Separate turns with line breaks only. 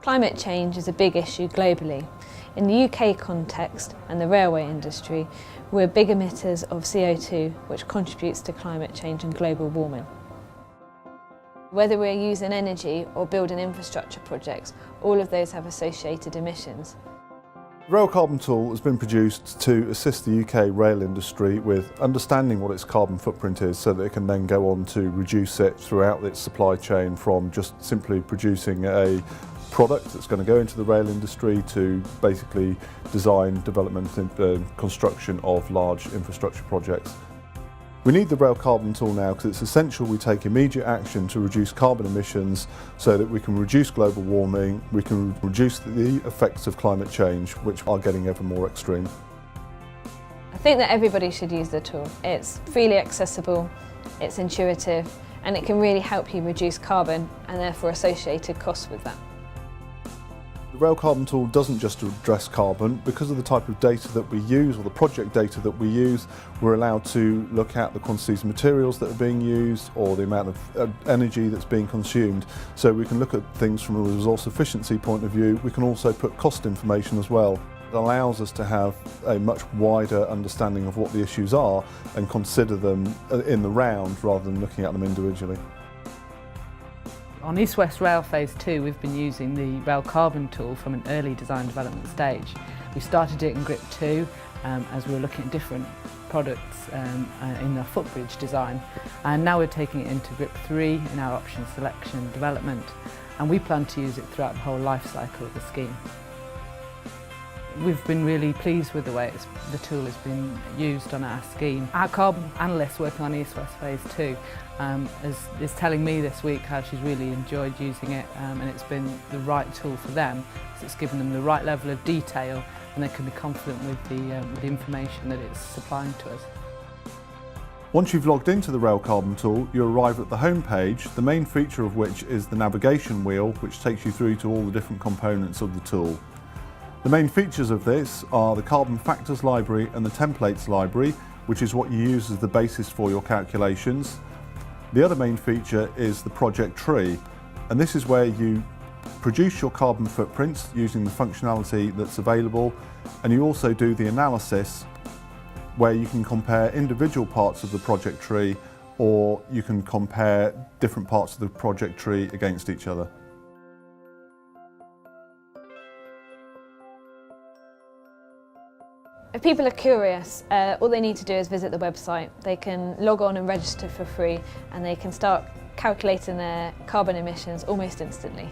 Climate change is a big issue globally. In the UK context and the railway industry, we're big emitters of CO2, which contributes to climate change and global warming. Whether we're using energy or building infrastructure projects, all of those have associated emissions.
The Rail Carbon Tool has been produced to assist the UK rail industry with understanding what its carbon footprint is so that it can then go on to reduce it throughout its supply chain, from just simply producing a product that's going to go into the rail industry to basically design, development and construction of large infrastructure projects. We need the Rail Carbon Tool now because it's essential we take immediate action to reduce carbon emissions so that we can reduce global warming, we can reduce the effects of climate change, which are getting ever more extreme.
I think that everybody should use the tool. It's freely accessible, it's intuitive, and it can really help you reduce carbon and therefore associated costs with that.
The Rail Carbon Tool doesn't just address carbon. Because of the type of data that we use, or the project data that we use, we're allowed to look at the quantities of materials that are being used or the amount of energy that's being consumed. So we can look at things from a resource efficiency point of view. We can also put cost information as well. It allows us to have a much wider understanding of what the issues are and consider them in the round rather than looking at them individually.
On East West Rail Phase 2, we've been using the Rail Carbon Tool from an early design development stage. We started it in Grip 2 as we were looking at different products in the footbridge design, and now we're taking it into Grip 3 in our option selection development, and we plan to use it throughout the whole life cycle of the scheme. We've been really pleased with the way the tool has been used on our scheme. Our carbon analyst working on East West Phase 2 is telling me this week how she's really enjoyed using it, and it's been the right tool for them, because it's given them the right level of detail and they can be confident with the information that it's supplying to us.
Once you've logged into the Rail Carbon Tool, you arrive at the home page, the main feature of which is the navigation wheel, which takes you through to all the different components of the tool. The main features of this are the carbon factors library and the templates library, which is what you use as the basis for your calculations. The other main feature is the project tree, and this is where you produce your carbon footprints using the functionality that's available, and you also do the analysis where you can compare individual parts of the project tree, or you can compare different parts of the project tree against each other.
If people are curious, all they need to do is visit the website. They can log on and register for free, and they can start calculating their carbon emissions almost instantly.